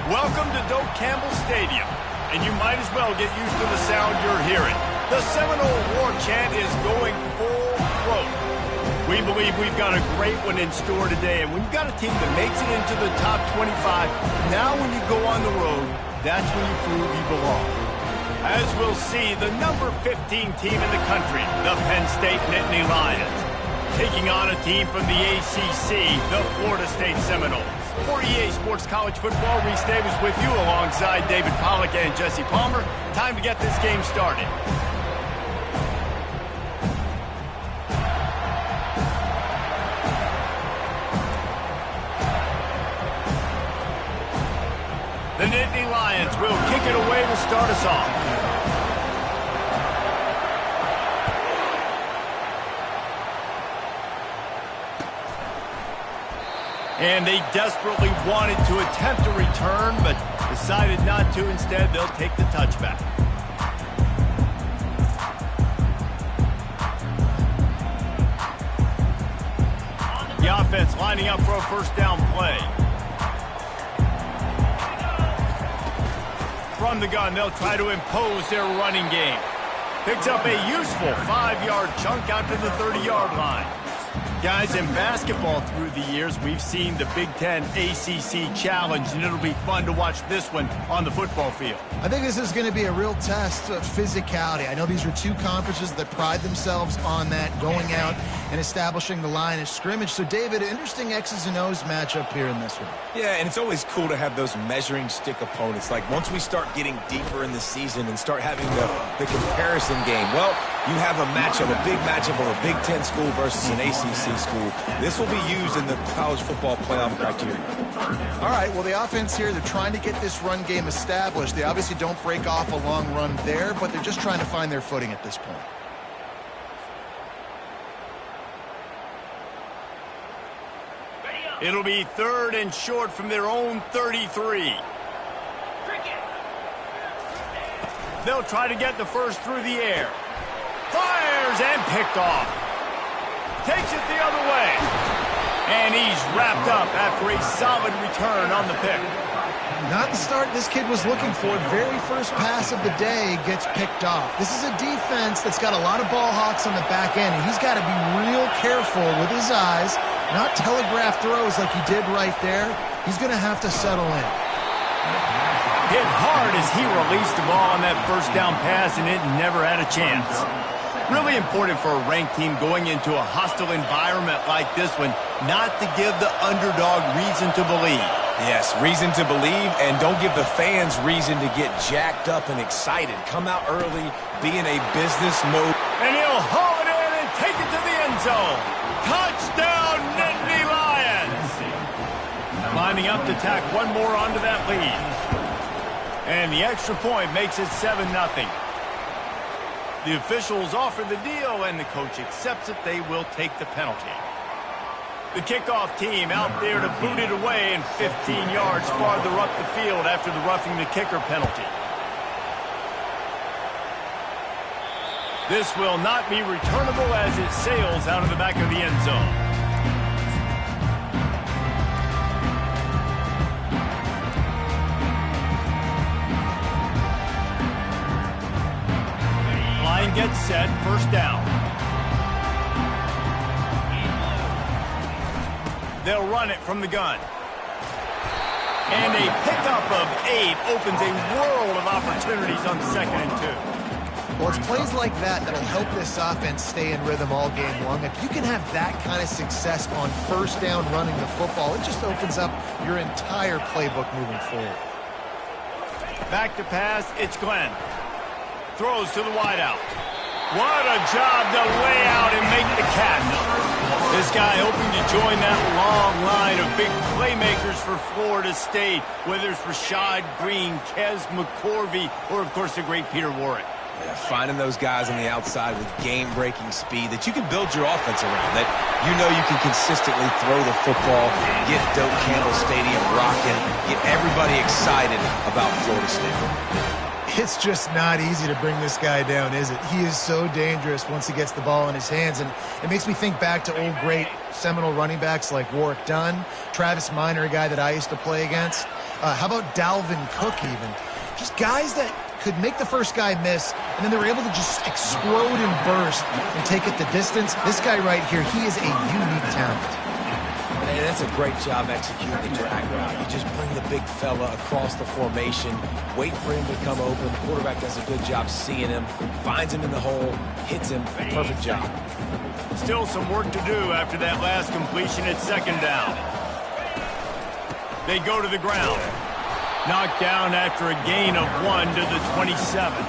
Welcome to Doak Campbell Stadium, and you might as well get used to the sound you're hearing. The Seminole War Chant is going full throat. We believe we've got a great one in store today, and when you've got a team that makes it into the top 25, now when you go on the road, that's when you prove you belong. As we'll see, the number 15 team in the country, the Penn State Nittany Lions, taking on a team from the ACC, the Florida State Seminoles. For EA Sports College Football, Reese Davis with you alongside David Pollack and Jesse Palmer. Time to get this game started. The Nittany Lions will kick it away to start us off. And they desperately wanted to attempt a return, but decided not to. Instead, they'll take the touchback. The offense lining up for a first down play. From the gun, they'll try to impose their running game. Picks up a useful 5-yard chunk out to the 30-yard line. Guys, in basketball through the years, we've seen the Big Ten ACC Challenge, and it'll be fun to watch this one on the football field. I think this is going to be a real test of physicality. I know these are two conferences that pride themselves on that, going out and establishing the line of scrimmage. So, David, interesting X's and O's matchup here in this one. Yeah, and it's always cool to have those measuring stick opponents. Like, once we start getting deeper in the season and start having the comparison game, well, you have a matchup, a big matchup of a Big Ten school versus an ACC school. This will be used in the college football playoff criteria. All right, well, the offense here, they're trying to get this run game established. They obviously don't break off a long run there, but they're just trying to find their footing at this point. It'll be 3rd and short from their own 33. They'll try to get the first through the air. Fires and picked off. Takes it the other way. And he's wrapped up after a solid return on the pick. Not the start this kid was looking for. Very first pass of the day gets picked off. This is a defense that's got a lot of ball hawks on the back end, and he's got to be real careful with his eyes, not telegraph throws like he did right there. He's going to have to settle in. Hit hard as he released the ball on that first down pass, and it never had a chance. Really important for a ranked team going into a hostile environment like this one, not to give the underdog reason to believe. Yes, reason to believe, and don't give the fans reason to get jacked up and excited. Come out early, be in a business mode. And he'll haul it in and take it to the end zone. Touchdown, Nittany Lions! Lining up to tack one more onto that lead. And the extra point makes it 7-0. The officials offer the deal, and the coach accepts it. They will take the penalty. The kickoff team out there to boot it away, and 15 yards farther up the field after the roughing the kicker penalty. This will not be returnable as it sails out of the back of the end zone. Line gets set, first down. They'll run it from the gun. And a pickup of 8 opens a world of opportunities on 2nd and 2. Well, it's plays like that that'll help this offense stay in rhythm all game long. If you can have that kind of success on first down running the football, it just opens up your entire playbook moving forward. Back to pass, it's Glenn. Throws to the wideout. What a job to lay out and make the catch. This guy hoping to join that long line of big playmakers for Florida State, whether it's Rashad Green, Kez McCorvey, or, of course, the great Peter Warrick. Yeah, finding those guys on the outside with game-breaking speed that you can build your offense around, that you know you can consistently throw the football, get Doak Campbell Stadium rocking, get everybody excited about Florida State. It's just not easy to bring this guy down, is it? He is so dangerous once he gets the ball in his hands, and it makes me think back to old great Seminole running backs like Warrick Dunn, Travis Minor, a guy that I used to play against. How about Dalvin Cook even? Just guys that could make the first guy miss, and then they were able to just explode and burst and take it the distance. This guy right here, he is a unique talent. Man, that's a great job executing the drag route. You just bring the big fella across the formation, wait for him to come open. The quarterback does a good job seeing him, finds him in the hole, hits him. Perfect job. Still some work to do after that last completion at second down. They go to the ground. Knocked down after a gain of 1 to the 27.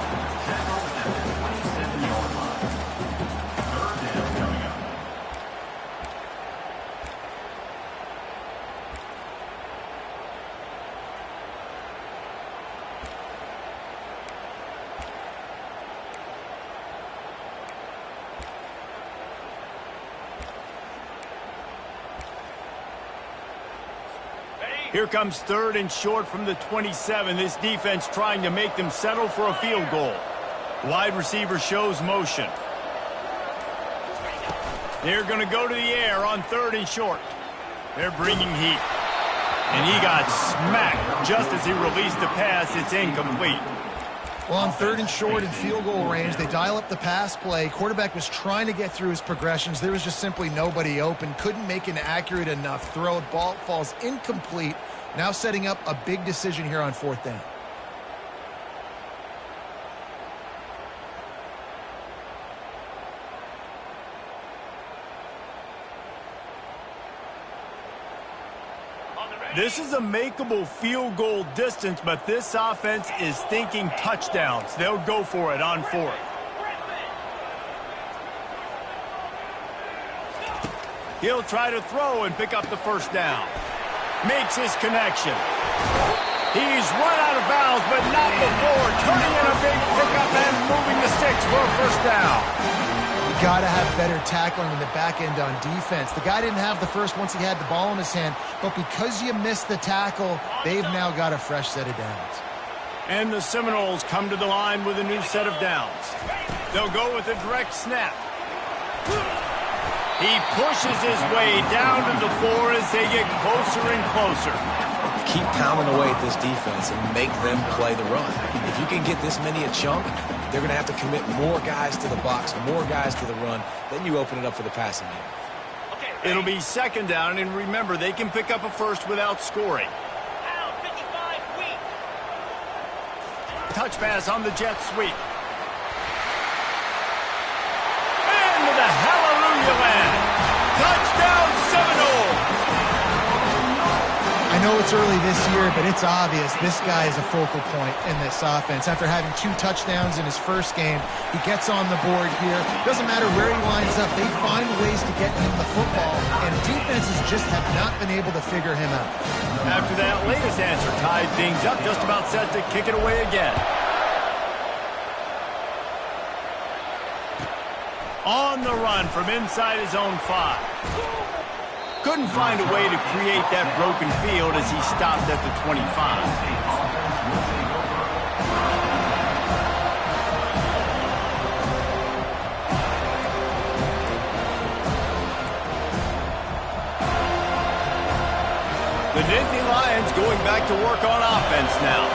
Here comes 3rd and short from the 27. This defense trying to make them settle for a field goal. Wide receiver shows motion. They're going to go to the air on 3rd and short. They're bringing heat. And he got smacked just as he released the pass. It's incomplete. Well, on 3rd and short in field goal range, they dial up the pass play. Quarterback was trying to get through his progressions. There was just simply nobody open. Couldn't make an accurate enough throw. Ball falls incomplete. Now setting up a big decision here on 4th down. This is a makeable field goal distance, but this offense is thinking touchdowns. They'll go for it on 4th. He'll try to throw and pick up the first down. Makes his connection. He's run out of bounds, but not before turning in a big pickup and moving the sticks for a first down. Got to have better tackling in the back end on defense. The guy didn't have the first once he had the ball in his hand, but because you missed the tackle, they've now got a fresh set of downs. And the Seminoles come to the line with a new set of downs. They'll go with a direct snap. He pushes his way down to the floor as they get closer and closer. Keep pounding away at this defense and make them play the run. If you can get this many a chunk, they're going to have to commit more guys to the box, more guys to the run. Then you open it up for the passing game. It'll be 2nd down, and remember, they can pick up a first without scoring. Touch pass on the jet sweep. Into the hallelujah land. Touchdown Seminoles! I know it's early this year, but it's obvious this guy is a focal point in this offense. After having 2 touchdowns in his first game, he gets on the board here. Doesn't matter where he lines up, they find ways to get him the football, and defenses just have not been able to figure him out. After that latest answer tied things up, just about set to kick it away again. On the run from inside his own 5. Couldn't find a way to create that broken field as he stopped at the 25. The Nittany Lions going back to work on offense now.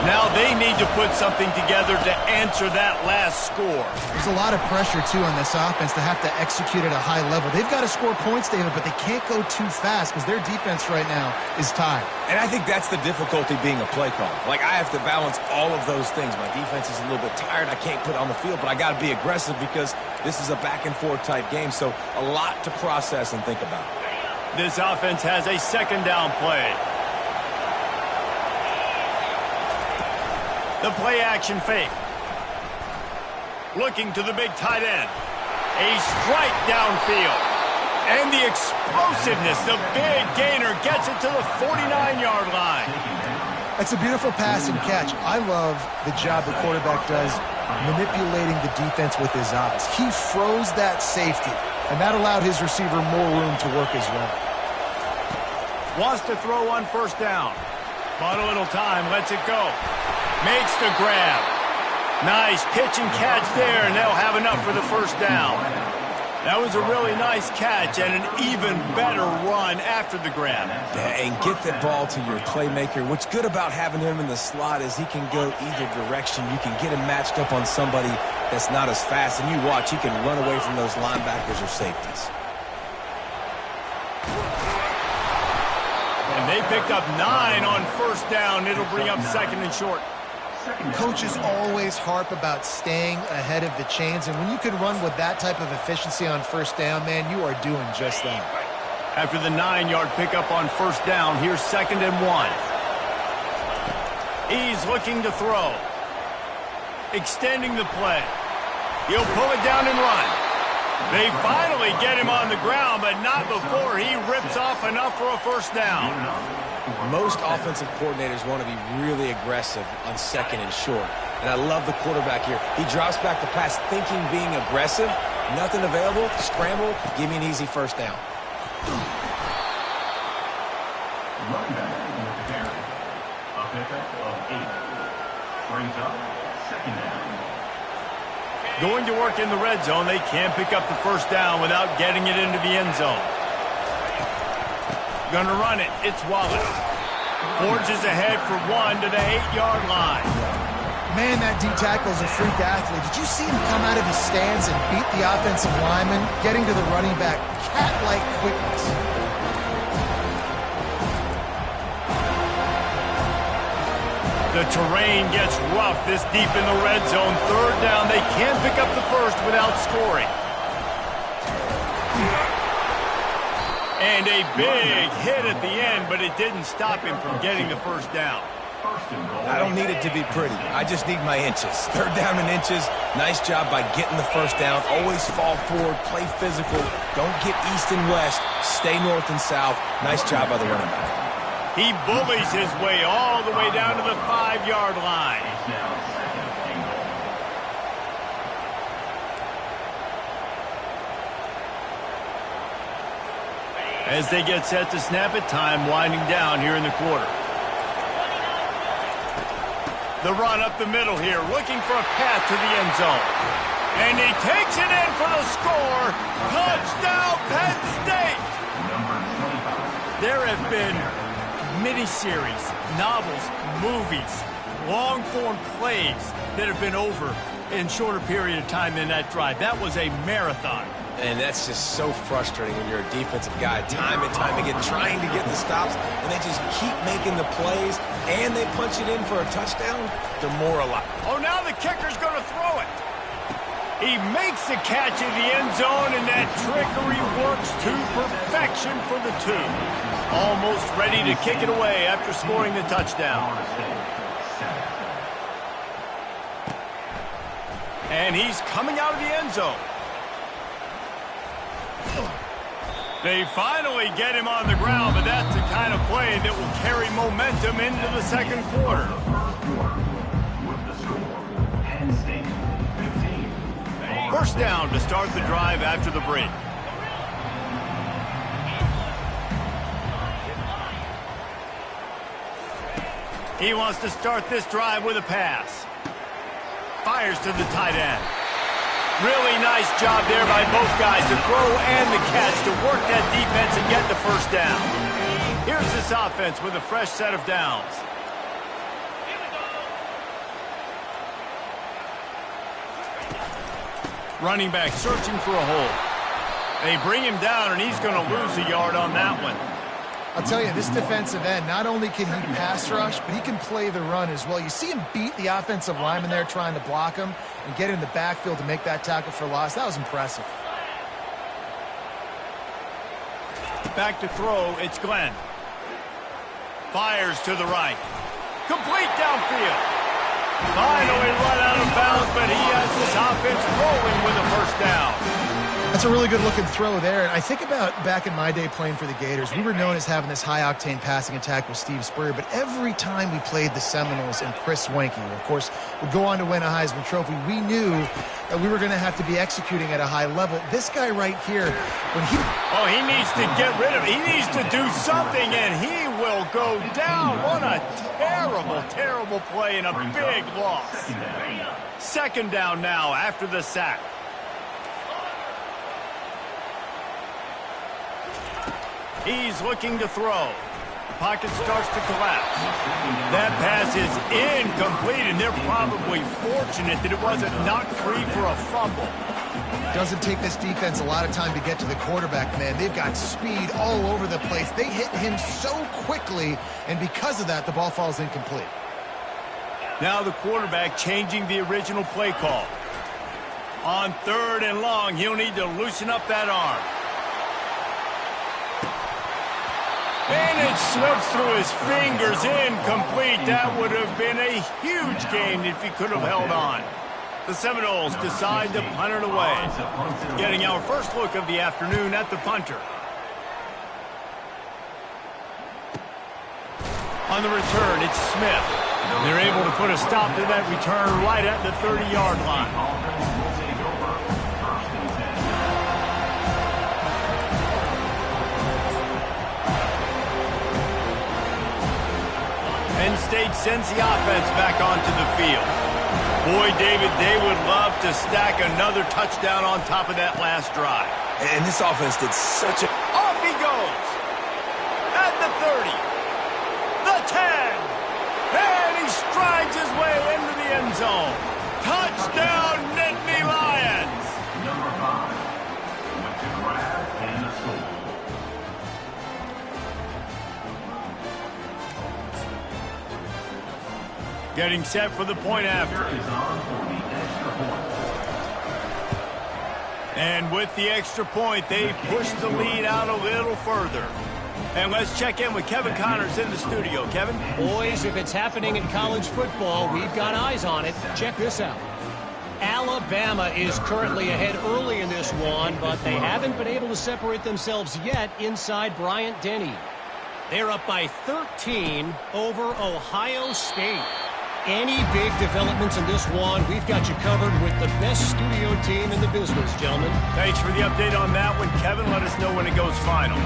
Now they need to put something together to answer that last score. There's a lot of pressure, too, on this offense to have to execute at a high level. They've got to score points, David, but they can't go too fast because their defense right now is tired. And I think that's the difficulty being a play caller. Like, I have to balance all of those things. My defense is a little bit tired. I can't put it on the field, but I got to be aggressive because this is a back-and-forth type game, so a lot to process and think about. This offense has a 2nd down play. The play-action fake. Looking to the big tight end. A strike downfield. And the explosiveness, the big gainer gets it to the 49-yard line. That's a beautiful pass and catch. I love the job the quarterback does manipulating the defense with his eyes. He froze that safety, and that allowed his receiver more room to work as well. Wants to throw on 1st down. Bought a little time, lets it go. Makes the grab. Nice pitch and catch there, and they'll have enough for the 1st down. That was a really nice catch and an even better run after the grab. Yeah, and get the ball to your playmaker. What's good about having him in the slot is he can go either direction. You can get him matched up on somebody that's not as fast, and you watch, he can run away from those linebackers or safeties. And they picked up 9 on first down. It'll bring up second and short. Coaches always harp about staying ahead of the chains, and when you can run with that type of efficiency on first down, man, you are doing just that. After the 9-yard pickup on first down, here's second and 1. He's looking to throw. Extending the play. He'll pull it down and run. They finally get him on the ground, but not before he rips off enough for a first down. Most offensive coordinators want to be really aggressive on second and short. And I love the quarterback here. He drops back the pass thinking being aggressive. Nothing available. Scramble. Give me an easy first down. Running back with the carry. A pickup of 8. Brings up second down. Going to work in the red zone. They can't pick up the first down without getting it into the end zone. Going to run it. It's Wallace. Forges ahead for 1 to the 8-yard line. Man, that D-tackle's a freak athlete. Did you see him come out of his stance and beat the offensive lineman, getting to the running back, cat-like quickness? The terrain gets rough this deep in the red zone. Third down. They can't pick up the first without scoring. And a big hit at the end, but it didn't stop him from getting the first down. I don't need it to be pretty. I just need my inches. Third down and inches. Nice job by getting the first down. Always fall forward, play physical. Don't get east and west. Stay north and south. Nice job by the running back. He bullies his way all the way down to the 5-yard line. As they get set to snap it, time winding down here in the quarter. The run up the middle here, looking for a path to the end zone. And he takes it in for the score. Touchdown, Penn State! There have been miniseries, novels, movies, long-form plays that have been over in shorter period of time than that drive. That was a marathon. And that's just so frustrating when you're a defensive guy. Time and time again, trying to get the stops, and they just keep making the plays, and they punch it in for a touchdown. Demoralized. Oh, now the kicker's going to throw it. He makes the catch in the end zone, and that trickery works to perfection for the 2. Almost ready to kick it away after scoring the touchdown. And he's coming out of the end zone. They finally get him on the ground, but that's the kind of play that will carry momentum into the second quarter. First down to start the drive after the break. He wants to start this drive with a pass. Fires to the tight end. Really nice job there by both guys to throw and the catch to work that defense and get the first down. Here's this offense with a fresh set of downs. Running back searching for a hole. They bring him down, and he's going to lose a yard on that one. I'll tell you, this defensive end, not only can he pass rush, but he can play the run as well. You see him beat the offensive lineman there trying to block him and get in the backfield to make that tackle for loss. That was impressive. Back to throw, it's Glenn. Fires to the right. Complete downfield. Finally run out of bounds, but he has this offense rolling with a first down. That's a really good-looking throw there. And I think about back in my day playing for the Gators, we were known as having this high-octane passing attack with Steve Spurrier, but every time we played the Seminoles and Chris Wenke, who, of course, would go on to win a Heisman Trophy, we knew that we were going to have to be executing at a high level. This guy right here, when he... Oh, he needs to get rid of it. He needs to do something, and he will go down. What a terrible, terrible play and a big loss. Second down now after the sack. He's looking to throw. Pocket starts to collapse. That pass is incomplete, and they're probably fortunate that it wasn't knocked free for a fumble. Doesn't take this defense a lot of time to get to the quarterback, man. They've got speed all over the place. They hit him so quickly, and because of that, the ball falls incomplete. Now the quarterback changing the original play call. On 3rd and long, he'll need to loosen up that arm. And it slips through his fingers, incomplete. That would have been a huge gain if he could have held on. The Seminoles decide to punt it away. Getting our first look of the afternoon at the punter. On the return, it's Smith. They're able to put a stop to that return right at the 30-yard line. Penn State sends the offense back onto the field. Boy, David, they would love to stack another touchdown on top of that last drive. And this offense did such a... Off he goes! At the 30. The 10. And he strides his way into the end zone. Touchdown, Nittany Lions! Number 5 went to grab and a score. Getting set for the point after. And with the extra point, they push the lead out a little further. And let's check in with Kevin Connors in the studio. Kevin? Boys, if it's happening in college football, we've got eyes on it. Check this out. Alabama is currently ahead early in this one, but they haven't been able to separate themselves yet inside Bryant-Denny. They're up by 13 over Ohio State. Any big developments in this one, we've got you covered with the best studio team in the business, gentlemen. Thanks for the update on that one, Kevin. Let us know when it goes final.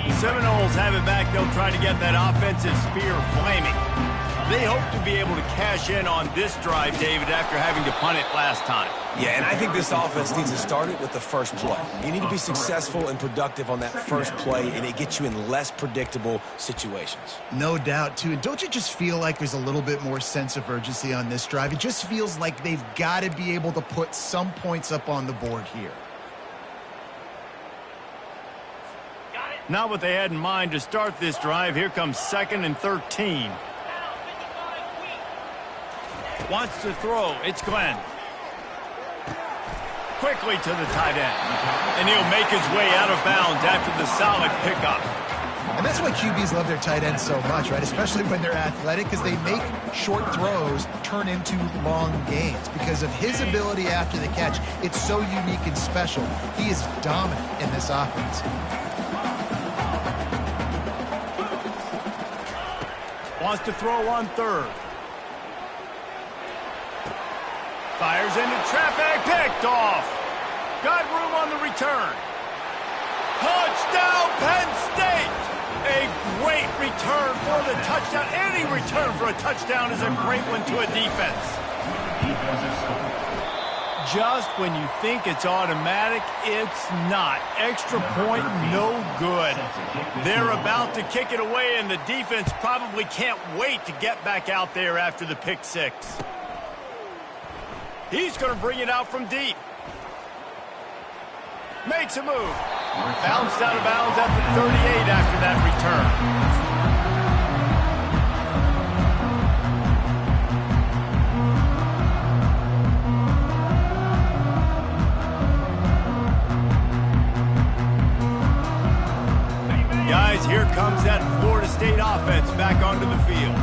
The Seminoles have it back. They'll try to get that offensive spear flaming. They hope to be able to cash in on this drive, David, after having to punt it last time. Yeah, and I think this offense needs to start it with the first play. You need to be successful and productive on that first play, and it gets you in less predictable situations. No doubt, too. And don't you just feel like there's a little bit more sense of urgency on this drive? It just feels like they've got to be able to put some points up on the board here. Not what they had in mind to start this drive. Here comes 2nd and 13. Wants to throw. It's Glenn. Quickly to the tight end. And he'll make his way out of bounds after the solid pickup. And that's why QBs love their tight ends so much, right? Especially when they're athletic, because they make short throws turn into long gains. Because of his ability after the catch, it's so unique and special. He is dominant in this offense. Wants to throw on 3rd. Fires into traffic, picked off. Got room on the return. Touchdown, Penn State! A great return for the touchdown. Any return for a touchdown is a great one to a defense. Just when you think it's automatic, it's not. Extra point, no good. They're about to kick it away, and the defense probably can't wait to get back out there after the pick six. He's going to bring it out from deep. Makes a move. Bounced out of bounds at the 38 after that return. Guys, here comes that Florida State offense back onto the field.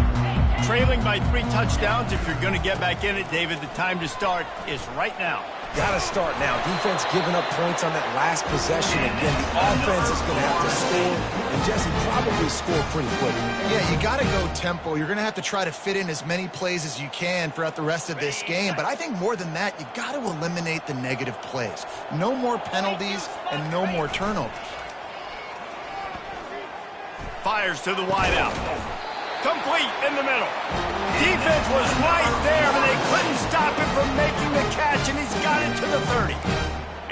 Trailing by 3 touchdowns. If you're going to get back in it, David, the time to start is right now. Got to start now. Defense giving up points on that last possession, and then the offense is going to have to score, and Jesse probably score pretty quickly. Yeah, you got to go tempo. You're going to have to try to fit in as many plays as you can throughout the rest of this game, but I think more than that, you got to eliminate the negative plays. No more penalties and no more turnovers. Fires to the wideout. Complete in the middle. Defense was right there, but they couldn't stop him from making the catch, and he's got it to the 30.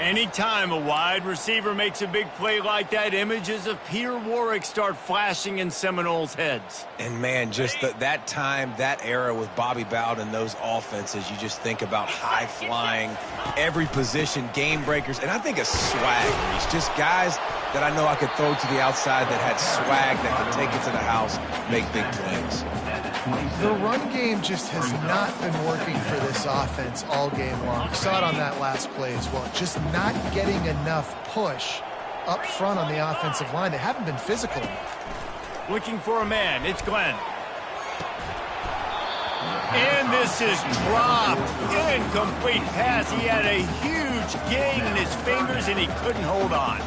Anytime a wide receiver makes a big play like that, images of Peter Warrick start flashing in Seminoles' heads. And, man, just that time, that era with Bobby Bowden and those offenses, you just think about high-flying, every position, game breakers, and I think a swag. It's just guys that I know I could throw to the outside that had swag, that could take it to the house, make big plays. The run game just has not been working for this offense all game long. We saw it on that last play as well. Just not getting enough push up front on the offensive line. They haven't been physical enough. Looking for a man. It's Glenn. And this is dropped. Incomplete pass. He had a huge gain in his fingers, and he couldn't hold on.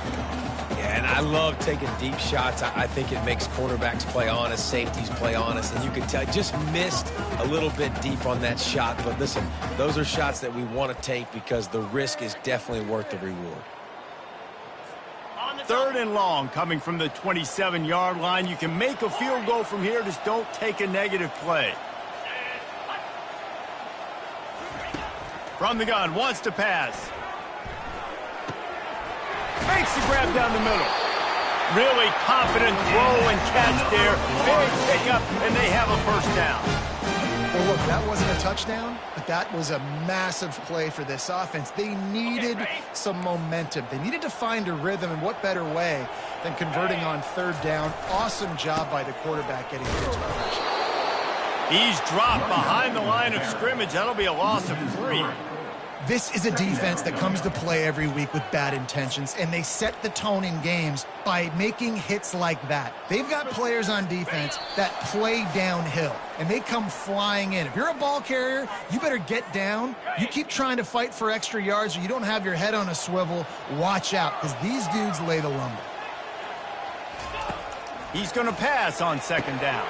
And I love taking deep shots. I think it makes quarterbacks play honest, safeties play honest, and you can tell just missed a little bit deep on that shot. But listen, those are shots that we want to take because the risk is definitely worth the reward. 3rd and long coming from the 27-yard line. You can make a field goal from here. Just don't take a negative play. From the gun, wants to pass. Makes the grab down the middle. Really confident throw and catch there. Big pickup, and they have a first down. Well, look, that wasn't a touchdown, but that was a massive play for this offense. They needed some momentum. They needed to find a rhythm, and what better way than converting on 3rd down. Awesome job by the quarterback getting to his position. He's dropped behind the line of scrimmage. That'll be a loss of 3. This is a defense that comes to play every week with bad intentions, and they set the tone in games by making hits like that. They've got players on defense that play downhill, and they come flying in. If you're a ball carrier, you better get down. You keep trying to fight for extra yards, or you don't have your head on a swivel. Watch out, because these dudes lay the lumber. He's going to pass on 2nd down.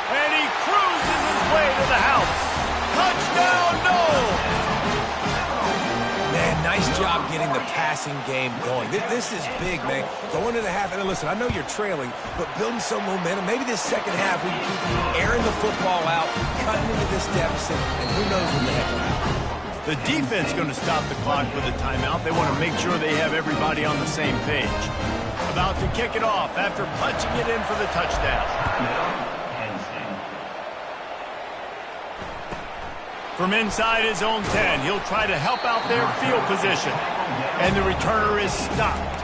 And he cruises his way to the house. Touchdown, no! Man, nice job getting the passing game going. This is big, man. Going into the half, and listen, I know you're trailing, but building some momentum. Maybe this second half we can keep airing the football out, cutting into this deficit, and who knows when the heck will happen. The defense going to stop the clock with a timeout. They want to make sure they have everybody on the same page. About to kick it off after punching it in for the touchdown. From inside his own 10, he'll try to help out their field position. And the returner is stopped.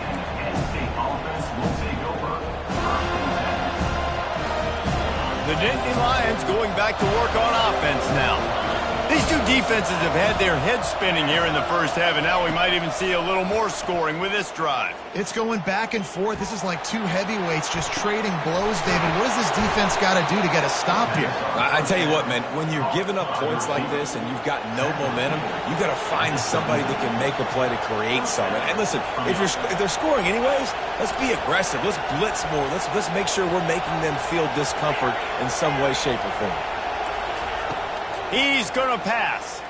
The Nittany Lions going back to work on offense now. These two defenses have had their heads spinning here in the first half, and now we might even see a little more scoring with this drive. It's going back and forth. This is like two heavyweights just trading blows, David. What does this defense got to do to get a stop here? I tell you what, man, when you're giving up points like this and you've got no momentum, you've got to find somebody that can make a play to create something. And listen, if they're scoring anyways, let's be aggressive. Let's blitz more. Let's make sure we're making them feel discomfort in some way, shape, or form. He's going to pass.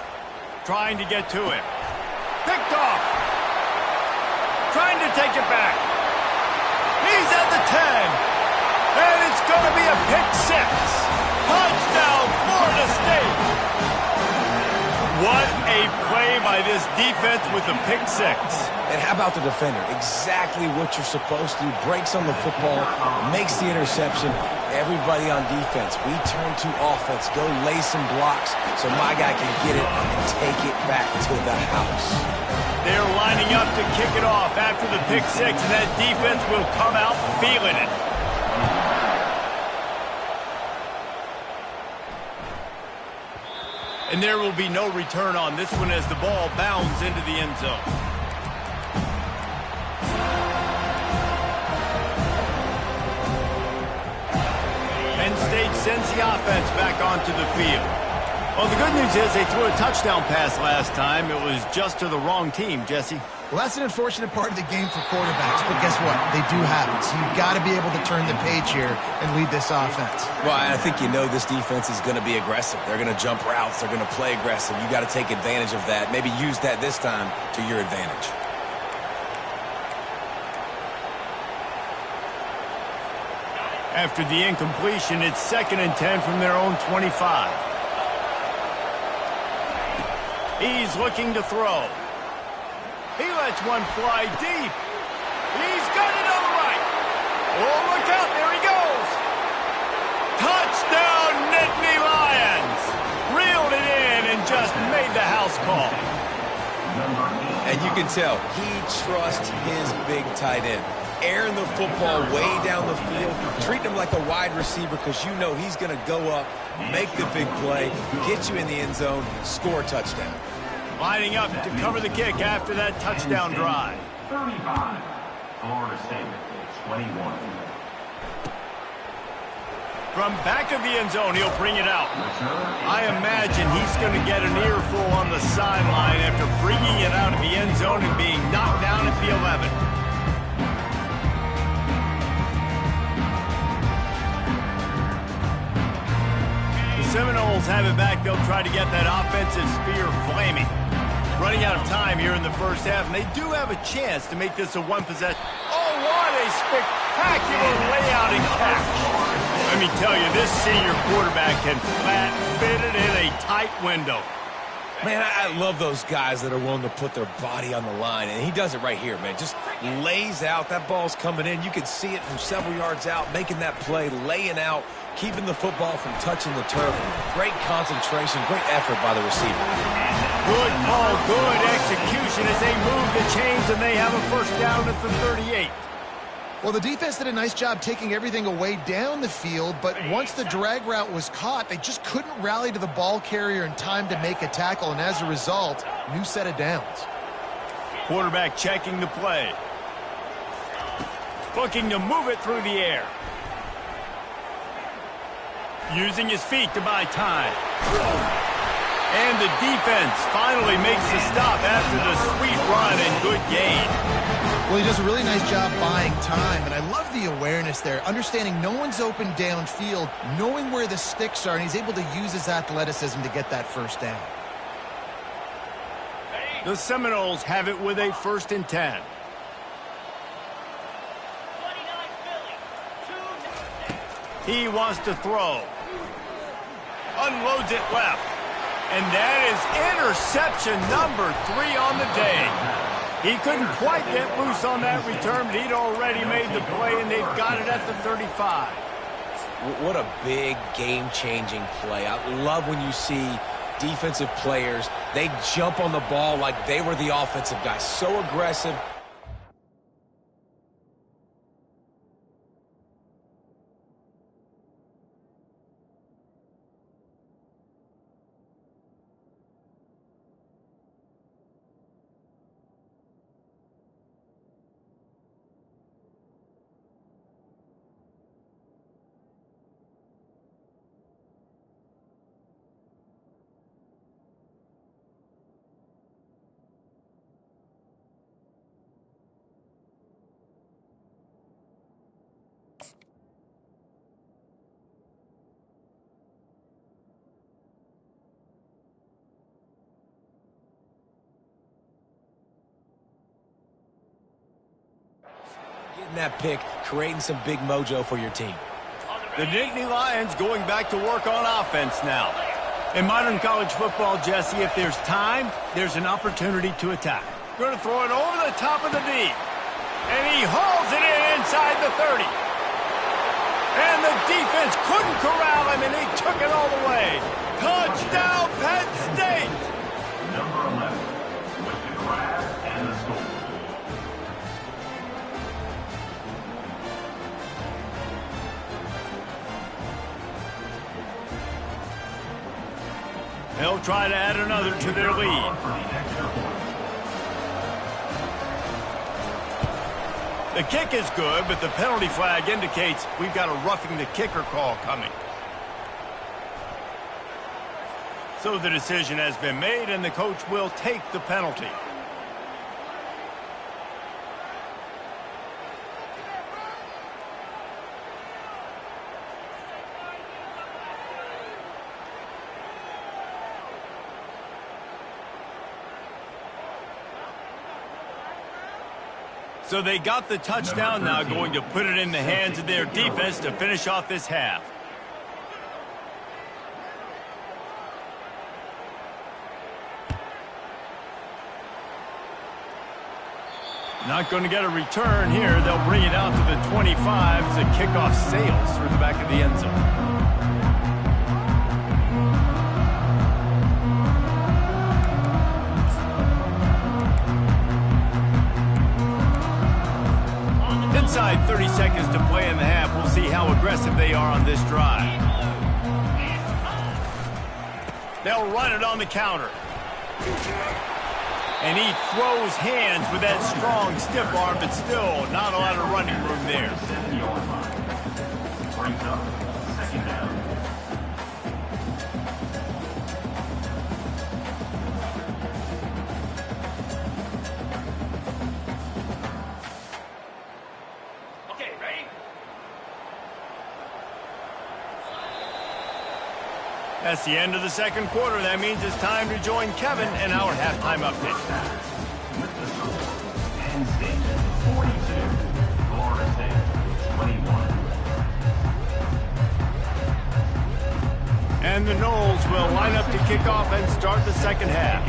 Trying to get to him. Picked off. Trying to take it back. He's at the 10. And it's going to be a pick 6. Touchdown, Florida State. What a play by this defense with the pick 6. And how about the defender? Exactly what you're supposed to do. Breaks on the football, makes the interception. Everybody on defense, we turn to offense. Go lay some blocks so my guy can get it and take it back to the house. They're lining up to kick it off after the pick 6, and that defense will come out feeling it. And there will be no return on this one as the ball bounds into the end zone. Penn State sends the offense back onto the field. Well, the good news is they threw a touchdown pass last time. It was just to the wrong team, Jesse. Well, that's an unfortunate part of the game for quarterbacks, but guess what? They do have it, so you've got to be able to turn the page here and lead this offense. Well, I think you know this defense is going to be aggressive. They're going to jump routes. They're going to play aggressive. You've got to take advantage of that. Maybe use that this time to your advantage. After the incompletion, it's 2nd and 10 from their own 25. He's looking to throw. He lets one fly deep. He's got it on the right. Oh, look out. There he goes. Touchdown, Nittany Lions. Reeled it in and just made the house call. And you can tell he trusts his big tight end. Airing the football way down the field, treating him like a wide receiver because you know he's going to go up, make the big play, get you in the end zone, score a touchdown. Lining up to cover the kick after that touchdown drive. 35. Florida State, 21. From back of the end zone, he'll bring it out. I imagine he's going to get an earful on the sideline after bringing it out of the end zone and being knocked down at the 11. The Seminoles have it back. They'll try to get that offensive spear flaming. Running out of time here in the first half, and they do have a chance to make this a one-possession. Oh, what a spectacular layout and catch. Let me tell you, this senior quarterback can flat fit it in a tight window. Man, I love those guys that are willing to put their body on the line, and he does it right here, man. Just lays out. That ball's coming in. You can see it from several yards out, making that play, laying out, keeping the football from touching the turf. Great concentration, great effort by the receiver. Good call, good execution as they move the chains, and they have a first down at the 38. Well, the defense did a nice job taking everything away down the field, but once the drag route was caught, they just couldn't rally to the ball carrier in time to make a tackle, and as a result, new set of downs. Quarterback checking the play. Looking to move it through the air. Using his feet to buy time. And the defense finally makes the stop after the sweet run and good gain. Well, he does a really nice job buying time, and I love the awareness there, understanding no one's open downfield, knowing where the sticks are, and he's able to use his athleticism to get that first down. The Seminoles have it with a 1st and 10. He wants to throw. Unloads it left. And that is interception number 3 on the day. He couldn't quite get loose on that return, but he'd already made the play, and they've got it at the 35. What a big game-changing play. I love when you see defensive players, they jump on the ball like they were the offensive guy. So aggressive. Getting that pick, creating some big mojo for your team. The Nittany Lions going back to work on offense now. In modern college football, Jesse, if there's time, there's an opportunity to attack. Going to throw it over the top of the D. And he hauls it in inside the 30. And the defense couldn't corral him, and he took it all the way. Touchdown, Penn State! Number 11, with the grab and the score. They'll try to add another to their lead. The kick is good, but the penalty flag indicates we've got a roughing the kicker call coming. So the decision has been made, and the coach will take the penalty. So they got the touchdown, now going to put it in the hands of their defense to finish off this half. Not going to get a return here. They'll bring it out to the 25 as the kickoff sails through the back of the end zone. Inside 30 seconds to play in the half. We'll see how aggressive they are on this drive. They'll run it on the counter. And he throws hands with that strong, stiff arm, but still not a lot of running room there. Brings up second down. Okay, ready? That's the end of the second quarter. That means it's time to join Kevin and our halftime update. Penn State 42, Florida State 21. And the Noles will line up to kick off and start the second half.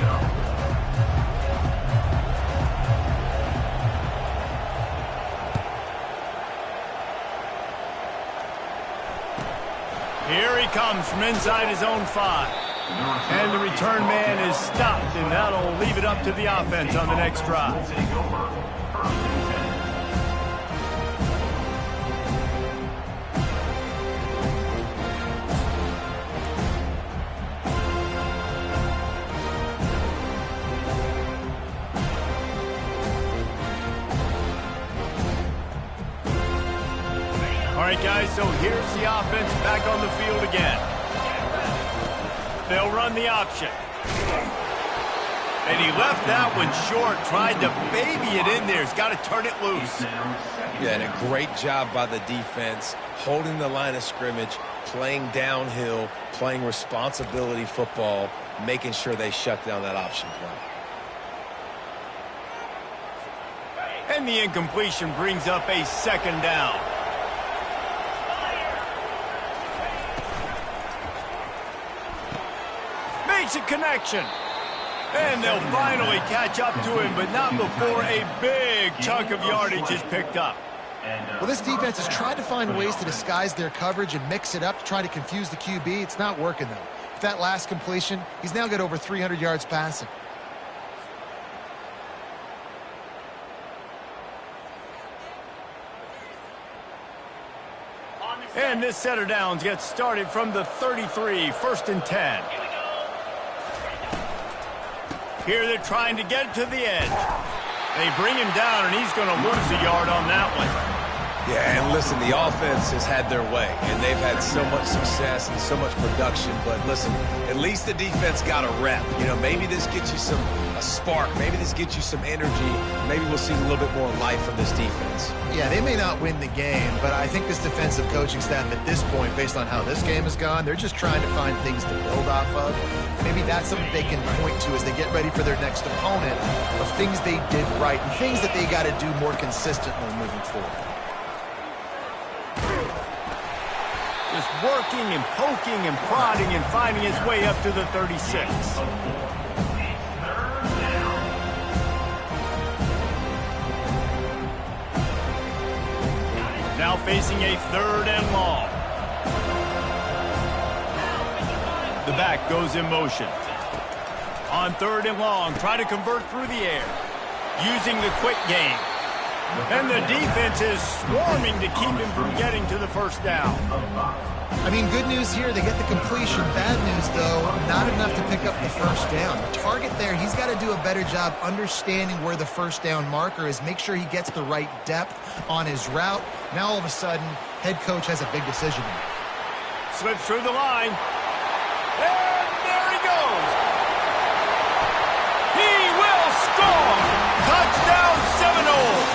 Here he comes from inside his own 5. And the return man is stopped, and that'll leave it up to the offense on the next drive. All right, guys, so here's the offense back on the field again. They'll run the option. And he left that one short, tried to baby it in there. He's got to turn it loose. Yeah, and a great job by the defense, holding the line of scrimmage, playing downhill, playing responsibility football, making sure they shut down that option play. And the incompletion brings up a second down. Makes a connection. And they'll finally catch up to him, but not before a big chunk of yardage is picked up. Well, this defense has tried to find ways to disguise their coverage and mix it up to try to confuse the QB. It's not working, though. With that last completion, he's now got over 300 yards passing. And this set of downs gets started from the 33, 1st and 10. Here they're trying to get it to the edge. They bring him down, and he's going to lose a yard on that one. Yeah, and listen, the offense has had their way, and they've had so much success and so much production. But listen, at least the defense got a rep. You know, maybe this gets you a spark. Maybe this gets you some energy. Maybe we'll see a little bit more life from this defense. Yeah, they may not win the game, but I think this defensive coaching staff at this point, based on how this game has gone, they're just trying to find things to build off of. Maybe that's something they can point to as they get ready for their next opponent, of things they did right and things that they got to do more consistently moving forward. Just working and poking and prodding and finding his way up to the 36. Now facing a 3rd and long. The back goes in motion. On 3rd and long, try to convert through the air. Using the quick game. And the defense is swarming to keep him from getting to the first down. I mean, good news here, they get the completion. Bad news, though, not enough to pick up the first down. The target there, he's got to do a better job understanding where the first down marker is, make sure he gets the right depth on his route. Now, all of a sudden, head coach has a big decision to make. Slips through the line. And there he goes. He will score. Touchdown Seminoles.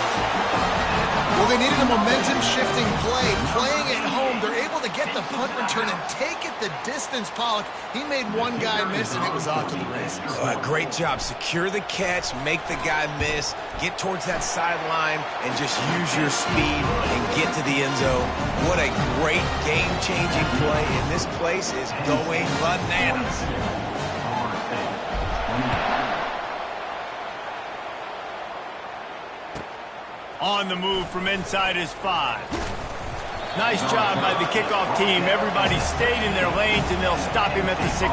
Well, they needed a momentum-shifting play. Playing at home, they're able to get the punt return and take it the distance. Pollock, he made one guy miss, and it was off to the races. Great job. Secure the catch, make the guy miss, get towards that sideline, and just use your speed and get to the end zone. What a great game-changing play, and this place is going bananas. On the move from inside his 5. Nice job by the kickoff team. Everybody stayed in their lanes, and they'll stop him at the 16.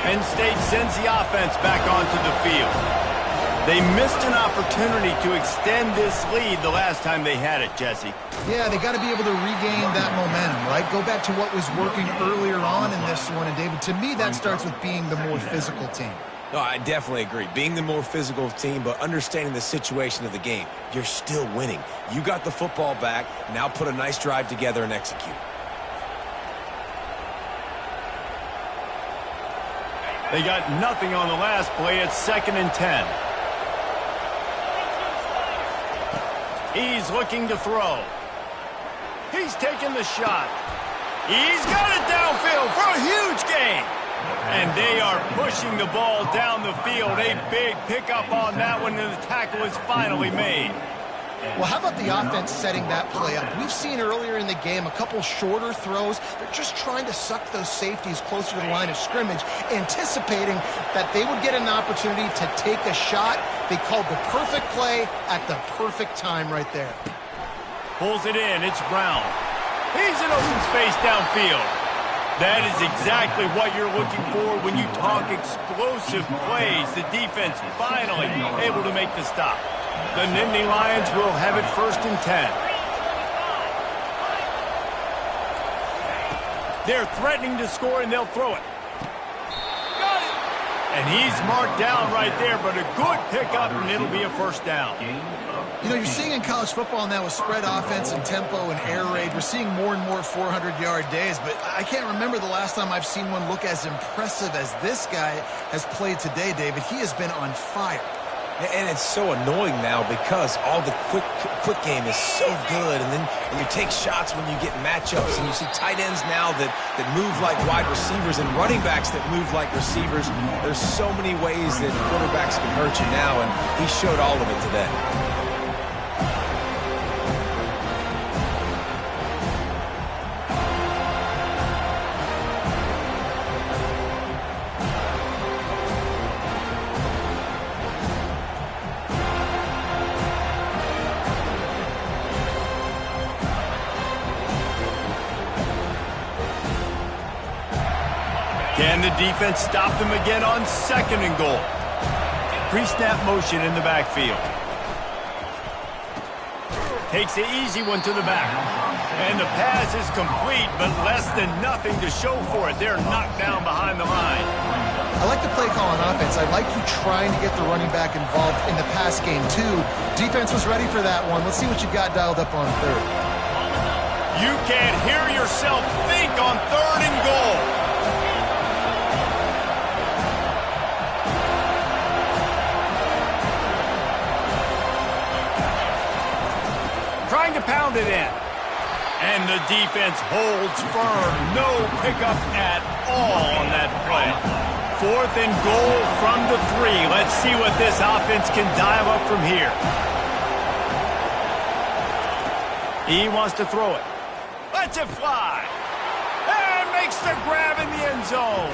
Penn State sends the offense back onto the field. They missed an opportunity to extend this lead the last time they had it, Jesse. Yeah, they got to be able to regain that momentum, right? Go back to what was working earlier on in this one. And, David, to me, that starts with being the more physical team. No, I definitely agree. Being the more physical team, but understanding the situation of the game. You're still winning. You got the football back. Now put a nice drive together and execute. They got nothing on the last play. It's 2nd and 10. He's looking to throw. He's taking the shot. He's got it downfield for a huge gain. And they are pushing the ball down the field. A big pickup on that one, and the tackle is finally made. Well, how about the offense setting that play up? We've seen earlier in the game a couple shorter throws. They're just trying to suck those safeties closer to the line of scrimmage, anticipating that they would get an opportunity to take a shot. They called the perfect play at the perfect time right there. Pulls it in. It's Brown. He's in open space downfield. That is exactly what you're looking for when you talk explosive plays. The defense finally able to make the stop. The Nittany Lions will have it 1st and 10. They're threatening to score, and they'll throw it. Got it! And he's marked down right there, but a good pickup, and it'll be a 1st down. You know, you're seeing in college football now with spread offense and tempo and air raid, we're seeing more and more 400-yard days, but I can't remember the last time I've seen one look as impressive as this guy has played today, David. He has been on fire. And it's so annoying now because all the quick game is so good. And then when you take shots when you get matchups, and you see tight ends now that move like wide receivers and running backs that move like receivers. There's so many ways that quarterbacks can hurt you now, and he showed all of it today. Can the defense stop them again on 2nd and goal? Pre-snap motion in the backfield. Takes the easy one to the back. And the pass is complete, but less than nothing to show for it. They're knocked down behind the line. I like the play call on offense. I like you trying to get the running back involved in the pass game, too. Defense was ready for that one. Let's see what you got dialed up on 3rd. You can't hear yourself think on 3rd and goal. Trying to pound it in. And the defense holds firm. No pickup at all on that play. 4th and goal from the 3. Let's see what this offense can dial up from here. He wants to throw it. Lets it fly. And makes the grab in the end zone.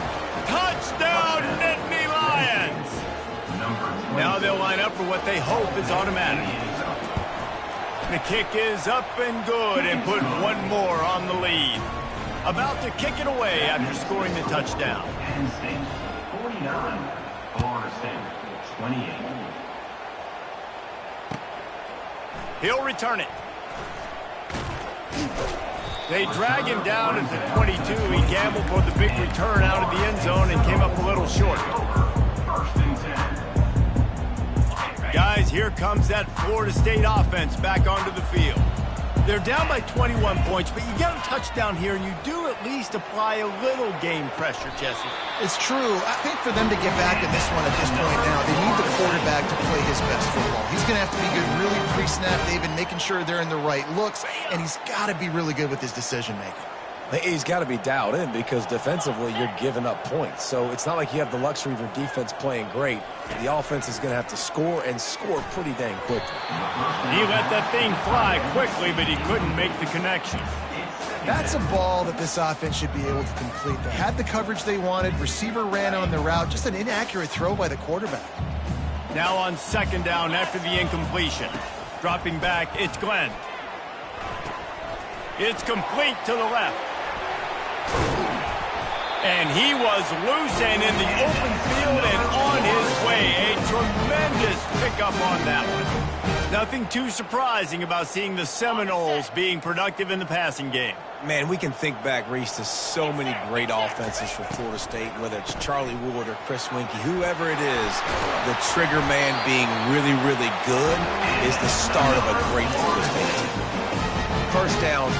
Touchdown, Nittany Lions. Now they'll line up for what they hope is automatic. The kick is up and good, and put one more on the lead. About to kick it away after scoring the touchdown. Penn State 49, Florida State 28. He'll return it. They drag him down at the 22. He gambled for the big return out of the end zone and came up a little short. 1st and 10. Guys, here comes that Florida State offense back onto the field. They're down by 21 points, but you get a touchdown here, and you do at least apply a little game pressure, Jesse. It's true. I think for them to get back in this one at this point now, they need the quarterback to play his best football. He's going to have to be good really pre-snap, David, making sure they're in the right looks, and he's got to be really good with his decision-making. He's got to be dialed in because defensively you're giving up points. So it's not like you have the luxury of your defense playing great. The offense is going to have to score and score pretty dang quickly. He let that thing fly quickly, but he couldn't make the connection. That's a ball that this offense should be able to complete. They had the coverage they wanted. Receiver ran on the route. Just an inaccurate throw by the quarterback. Now on second down after the incompletion. Dropping back, it's Glenn. It's complete to the left. And he was loose and in the open field and on his way. A tremendous pickup on that one. Nothing too surprising about seeing the Seminoles being productive in the passing game. Man, we can think back, Reese, to so many great offenses for Florida State, whether it's Charlie Ward or Chris Winkie, whoever it is, the trigger man being really, really good is the start of a great Florida State team. First down,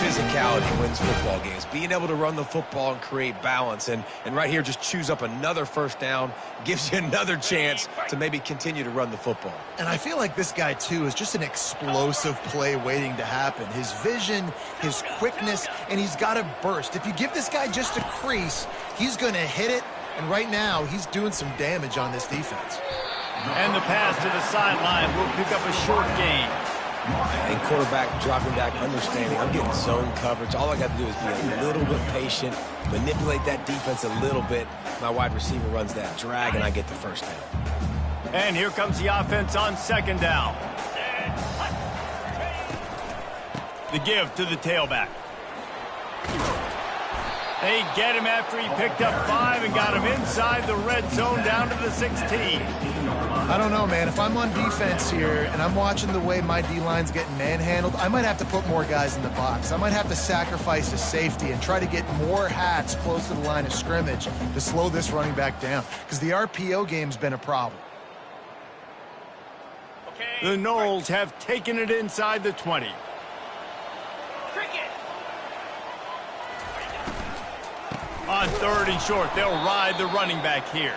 physicality wins football games. Being able to run the football and create balance. And right here, just choose up another first down, gives you another chance to maybe continue to run the football. And I feel like this guy, too, is just an explosive play waiting to happen. His vision, his quickness, and he's got a burst. If you give this guy just a crease, he's going to hit it. And right now, he's doing some damage on this defense. And the pass to the sideline will pick up a short gain. And quarterback dropping back, understanding I'm getting zone coverage. All I got to do is be a little bit patient, manipulate that defense a little bit. My wide receiver runs that drag, and I get the first down. And here comes the offense on second down. The give to the tailback. They get him after he picked up 5 and got him inside the red zone down to the 16. I don't know, man. If I'm on defense here and I'm watching the way my D-line's getting manhandled, I might have to put more guys in the box. I might have to sacrifice a safety and try to get more hats close to the line of scrimmage to slow this running back down, because the RPO game's been a problem. The Noles have taken it inside the 20. On third and short, they'll ride the running back here.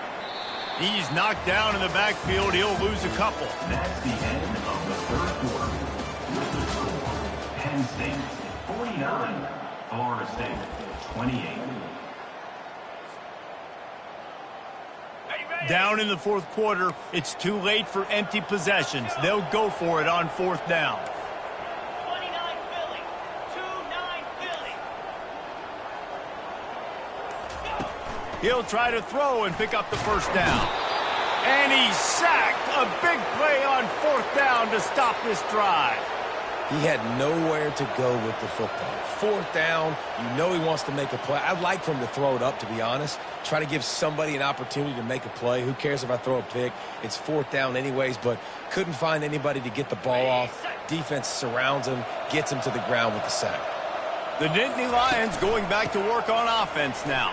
He's knocked down in the backfield. He'll lose a couple. That's the end of the third quarter. Penn State 49, Florida State 28. Down in the fourth quarter, it's too late for empty possessions. They'll go for it on fourth down. He'll try to throw and pick up the first down. And he's sacked. A big play on fourth down to stop this drive. He had nowhere to go with the football. Fourth down, you know he wants to make a play. I'd like for him to throw it up, to be honest. Try to give somebody an opportunity to make a play. Who cares if I throw a pick? It's fourth down anyways, but couldn't find anybody to get the ball off. Defense surrounds him, gets him to the ground with the sack. The Nittany Lions going back to work on offense now.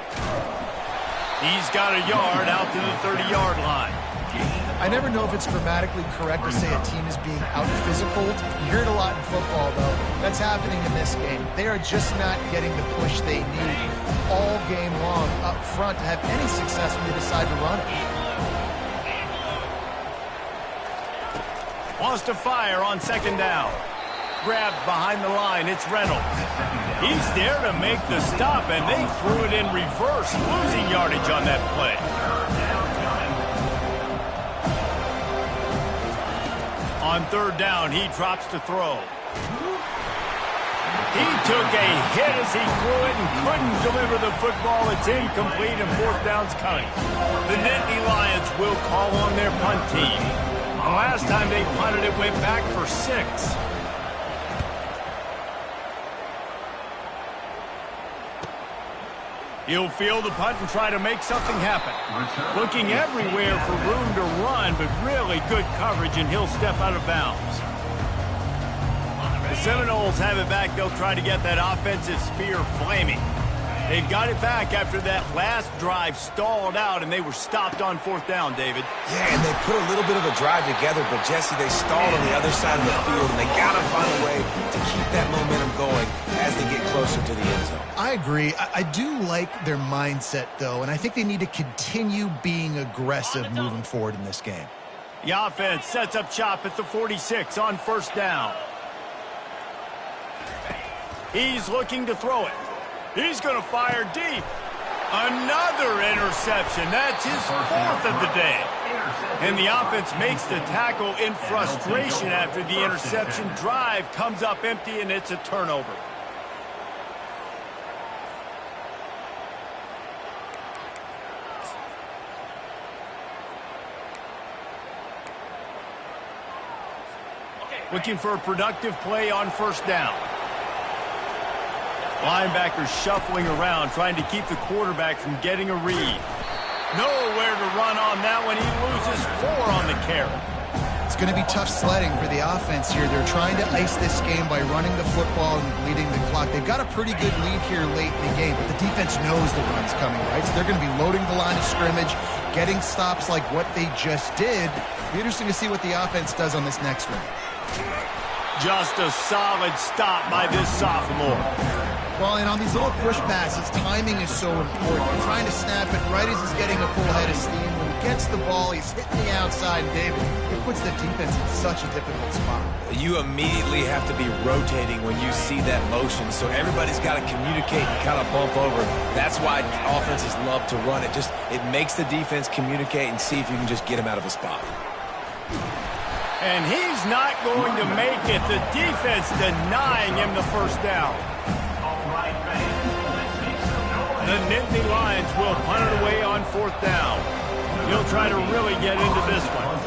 He's got a yard out to the 30-yard line. I never know if it's grammatically correct to say a team is being out-physicaled. You hear it a lot in football, though. That's happening in this game. They are just not getting the push they need all game long up front to have any success when they decide to run it. Wants to fire on second down. Grabbed behind the line, it's Reynolds. He's there to make the stop, and they threw it in reverse, losing yardage on that play. On third down, he drops to throw. He took a hit as he threw it and couldn't deliver the football. It's incomplete, and fourth down's coming. The Nittany Lions will call on their punt team. The last time they punted, it went back for 6. He'll field the punt and try to make something happen. Looking everywhere for room to run, but really good coverage, and he'll step out of bounds. The Seminoles have it back. They'll try to get that offensive spear flaming. They've got it back after that last drive stalled out, and they were stopped on fourth down, David. Yeah, and they put a little bit of a drive together, but, Jesse, they stalled on the other side of the field, and they got to find a way to keep that momentum going as they get closer to the end zone. I agree. I do like their mindset, though, and I think they need to continue being aggressive moving forward in this game. The offense sets up shop at the 46 on first down. He's looking to throw it. He's going to fire deep. Another interception. That's his fourth of the day. And the offense makes the tackle in frustration after the interception. Drive comes up empty, and it's a turnover. Looking for a productive play on first down. Linebacker shuffling around, trying to keep the quarterback from getting a read. Nowhere to run on that one. He loses 4 on the carry. It's going to be tough sledding for the offense here. They're trying to ice this game by running the football and bleeding the clock. They've got a pretty good lead here late in the game, but the defense knows the run's coming, right? So they're going to be loading the line of scrimmage, getting stops like what they just did. It'll be interesting to see what the offense does on this next one. Just a solid stop by this sophomore. Well, and on these little push passes, timing is so important. You're trying to snap it right as he's getting a full head of steam. When he gets the ball, he's hitting the outside, David. It puts the defense in such a difficult spot. You immediately have to be rotating when you see that motion, so everybody's got to communicate and kind of bump over. That's why offenses love to run it. It makes the defense communicate and see if you can just get him out of a spot. And he's not going to make it. The defense denying him the first down. The Nittany Lions will punt it away on 4th down. He'll try to really get into this one.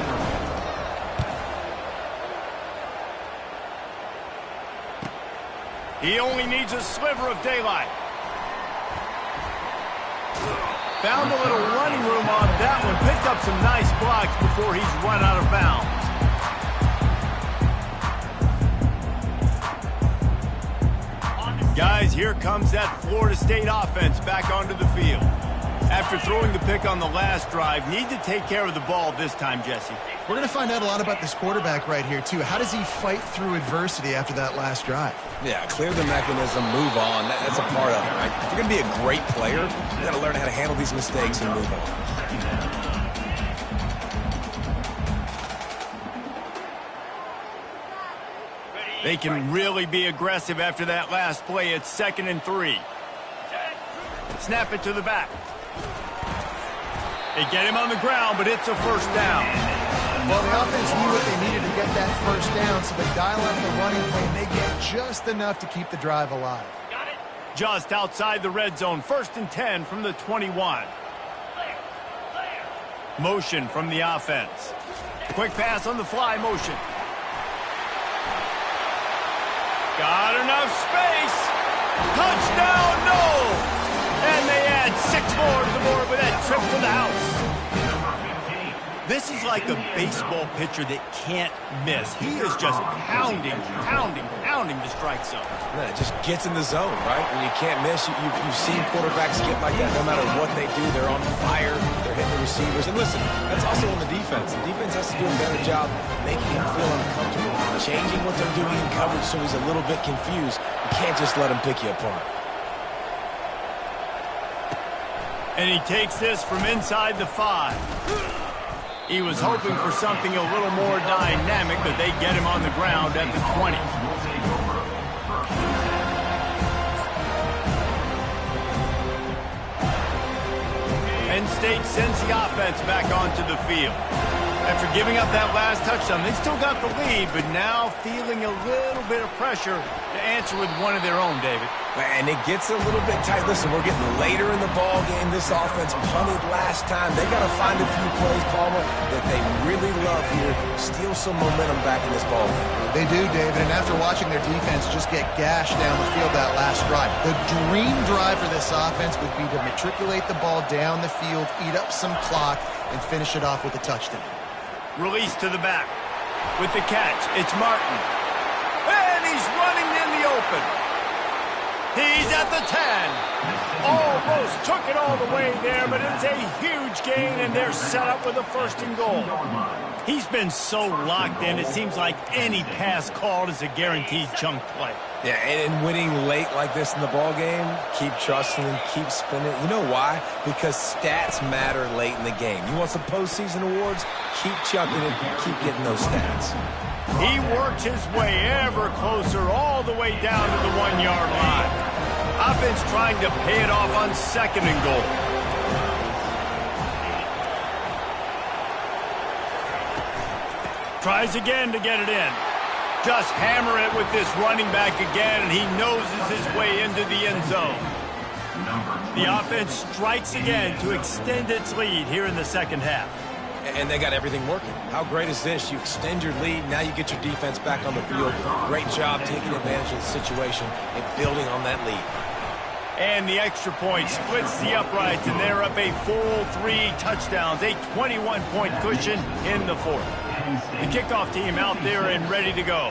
He only needs a sliver of daylight. Found a little running room on that one. Picked up some nice blocks before he's run out of bounds. Guys, here comes that Florida State offense back onto the field. After throwing the pick on the last drive, need to take care of the ball this time, Jesse. We're going to find out a lot about this quarterback right here, too. How does he fight through adversity after that last drive? Yeah, clear the mechanism, move on. That's a part of it, right? If you're going to be a great player, you got to learn how to handle these mistakes and move on. They can really be aggressive after that last play. It's 2nd and 3. Snap it to the back. They get him on the ground, but it's a first down. Well, the offense knew what they needed to get that first down, so they dial up the running play, and they get just enough to keep the drive alive. Just outside the red zone, 1st and 10 from the 21. Motion from the offense. Quick pass on the fly motion. Got enough space. Touchdown, no! And they add 6 more to the board with that trip to the house. This is like a baseball pitcher that can't miss. He is just pounding the strike zone. Yeah, it just gets in the zone, right? When you can't miss, you've seen quarterbacks get like that no matter what they do. They're on fire. They're hitting the receivers. And listen, that's also on the defense. The defense has to do a better job making him feel uncomfortable, changing what they're doing in coverage so he's a little bit confused. You can't just let him pick you apart. And he takes this from inside the 5. He was hoping for something a little more dynamic, but they get him on the ground at the 20. Penn State sends the offense back onto the field. After giving up that last touchdown, they still got the lead, but now feeling a little bit of pressure to answer with one of their own, David. And it gets a little bit tight. Listen, we're getting later in the ball game. This offense punted last time. They got to find a few plays, Palmer, that they really love here. Steal some momentum back in this ball game. They do, David, and after watching their defense just get gashed down the field that last drive, the dream drive for this offense would be to matriculate the ball down the field, eat up some clock, and finish it off with a touchdown. Release to the back. With the catch, it's Martin. And he's running in the open. He's at the 10. Almost took it all the way there, but it's a huge gain, and they're set up with a 1st and goal. He's been so locked in, it seems like any pass called is a guaranteed chunk play. Yeah, and winning late like this in the ball game, keep trusting and keep spinning. You know why? Because stats matter late in the game. You want some postseason awards? Keep chucking it, keep getting those stats. He works his way ever closer all the way down to the 1-yard line. Offense trying to pay it off on 2nd and goal. Tries again to get it in. Just hammer it with this running back again, and he noses his way into the end zone. The offense strikes again to extend its lead here in the 2nd half. and they got everything working. How great is this? You extend your lead. Now you get your defense back on the field. Great job taking advantage of the situation and building on that lead. And the extra point splits the uprights, and they're up a full 3 touchdowns, a 21-point cushion in the fourth. The kickoff team out there and ready to go.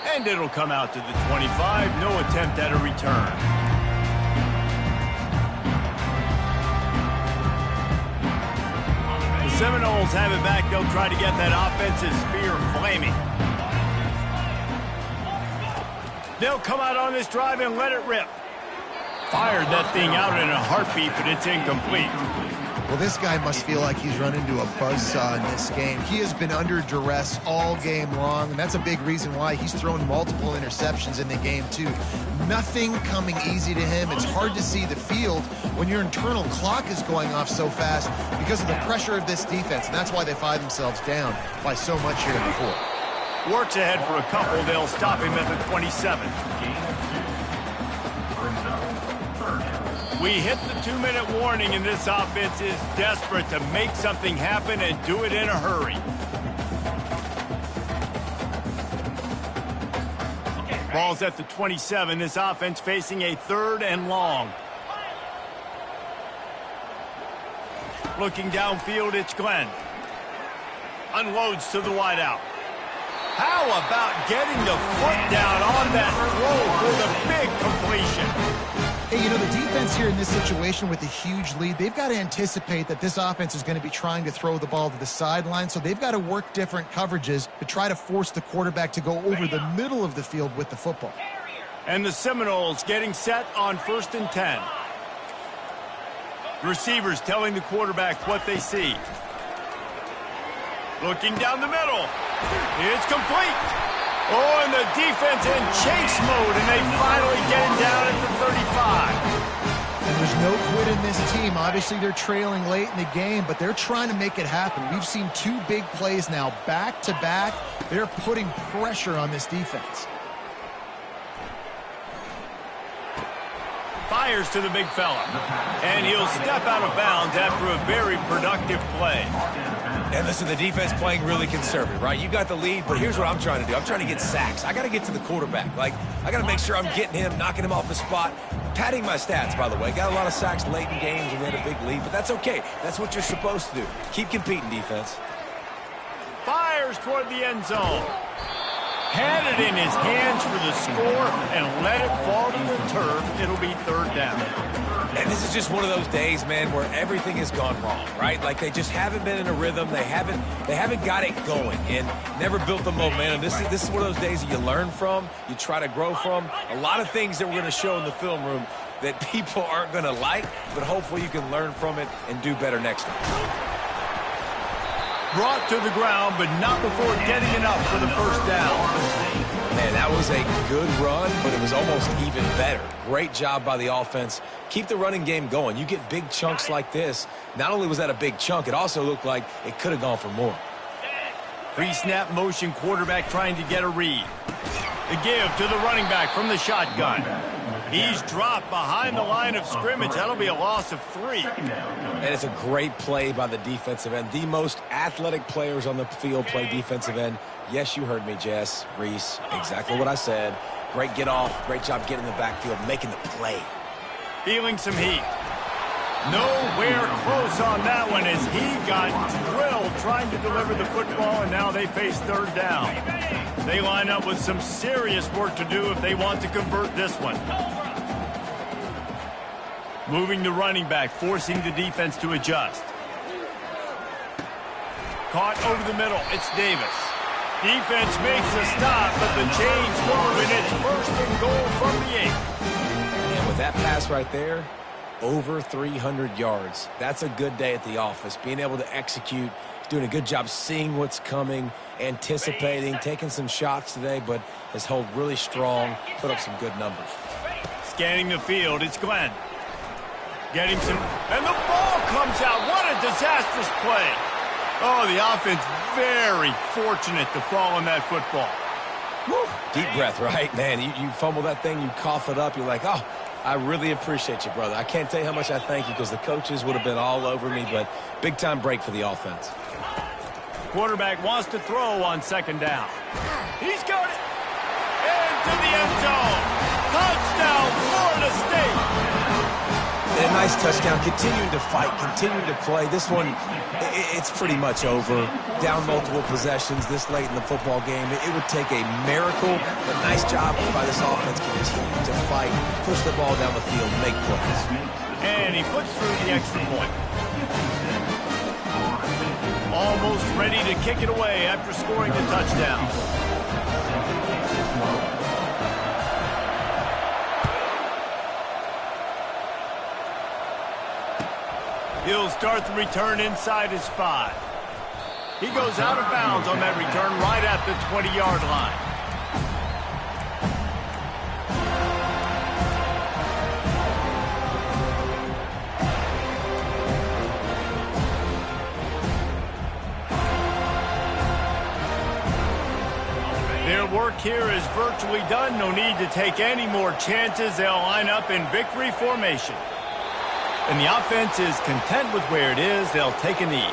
And it'll come out to the 25. No attempt at a return. The Seminoles have it back. They'll try to get that offensive spear flaming. They'll come out on this drive and let it rip. Fired that thing out in a heartbeat, but it's incomplete. Well, this guy must feel like he's run into a buzzsaw in this game. He has been under duress all game long, and that's a big reason why he's thrown multiple interceptions in the game, too. Nothing coming easy to him. It's hard to see the field when your internal clock is going off so fast because of the pressure of this defense, and that's why they find themselves down by so much here in the fourth. Works ahead for a couple. They'll stop him at the 27. We hit the 2-minute warning, and this offense is desperate to make something happen and do it in a hurry. Ball's at the 27. This offense facing a 3rd and long. Looking downfield, it's Glenn. Unloads to the wideout. How about getting the foot down on that throw for the big completion? Hey, you know, the defense here in this situation with a huge lead, they've got to anticipate that this offense is going to be trying to throw the ball to the sideline, so they've got to work different coverages to try to force the quarterback to go over the middle of the field with the football. And the Seminoles getting set on 1st and 10. Receivers telling the quarterback what they see. Looking down the middle. It's complete. Oh, and the defense in chase mode, and they finally get him down at the 35. And there's no quit in this team. Obviously, they're trailing late in the game, but they're trying to make it happen. We've seen 2 big plays now, back-to-back. They're putting pressure on this defense. Fires to the big fella. And he'll step out of bounds after a very productive play. And listen, the defense playing really conservative, right? You got the lead, but here's what I'm trying to do. I'm trying to get sacks. I got to get to the quarterback. Like, I got to make sure I'm getting him, knocking him off the spot. Padding my stats, by the way. Got a lot of sacks late in games when we had a big lead, but that's okay. That's what you're supposed to do. Keep competing, defense. Fires toward the end zone. Had it in his hands for the score and let it fall to the turf. It'll be 3rd down. And this is just one of those days, man, where everything has gone wrong, right? Like they just haven't been in a rhythm. They haven't got it going and never built the momentum. This is one of those days that you learn from, you try to grow from. A lot of things that we're going to show in the film room that people aren't going to like, but hopefully you can learn from it and do better next time. Brought to the ground, but not before getting enough for the 1st down. Man, that was a good run, but it was almost even better. Great job by the offense. Keep the running game going. You get big chunks like this. Not only was that a big chunk, it also looked like it could have gone for more. Pre-snap motion quarterback trying to get a read. The give to the running back from the shotgun. He's dropped behind the line of scrimmage. That'll be a loss of 3. And it's a great play by the defensive end. The most athletic players on the field play defensive end. Yes, you heard me, Jess, Reese. Exactly what I said. Great get off. Great job getting in the backfield, making the play. Feeling some heat. Nowhere close on that one as he got drilled trying to deliver the football, and now they face 3rd down. They line up with some serious work to do if they want to convert this one. Moving the running back, forcing the defense to adjust. Caught over the middle. It's Davis. Defense makes a stop, but the chains move, and it's 1st and goal from the 8. And with that pass right there, over 300 yards. That's a good day at the office. Being able to execute, doing a good job seeing what's coming, anticipating, taking some shots today, but has held really strong, put up some good numbers. Scanning the field, it's Glenn. Getting some, and the ball comes out. What a disastrous play. Oh, the offense very fortunate to fall on that football. Woo. Deep breath, right? Man, you fumble that thing, you cough it up, you're like, oh, I really appreciate you, brother. I can't tell you how much I thank you because the coaches would have been all over me, but big-time break for the offense. Quarterback wants to throw on second down. He's got it. Into the end zone. Touchdown, Florida State. And a nice touchdown. Continuing to fight, continuing to play. This one, it's pretty much over. Down multiple possessions this late in the football game. It would take a miracle, but nice job by this offense. Continue to fight, push the ball down the field, make plays. And he puts through the extra point. Almost ready to kick it away after scoring the touchdown. He'll start the return inside his 5. He goes out of bounds on that return right at the 20-yard line. Their work here is virtually done. No need to take any more chances. They'll line up in victory formation. And the offense is content with where it is. They'll take a knee.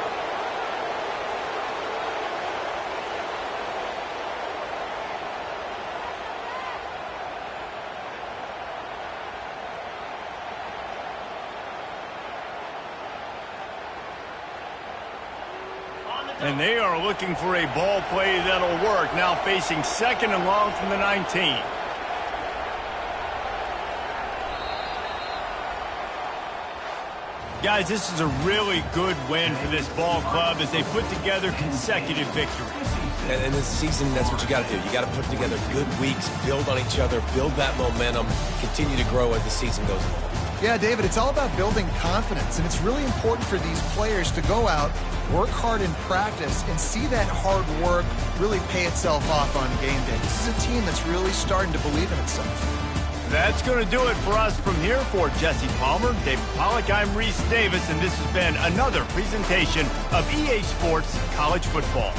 And they are looking for a ball play that'll work. Now facing second and long from the 19. Guys, this is a really good win for this ball club as they put together consecutive victories. And this season, that's what you got to do. You got to put together good weeks, build on each other, build that momentum, continue to grow as the season goes on. Yeah, David, it's all about building confidence, and it's really important for these players to go out, work hard in practice, and see that hard work really pay itself off on game day. This is a team that's really starting to believe in itself. That's going to do it for us from here. For Jesse Palmer, David Pollack, I'm Reese Davis, and this has been another presentation of EA Sports College Football.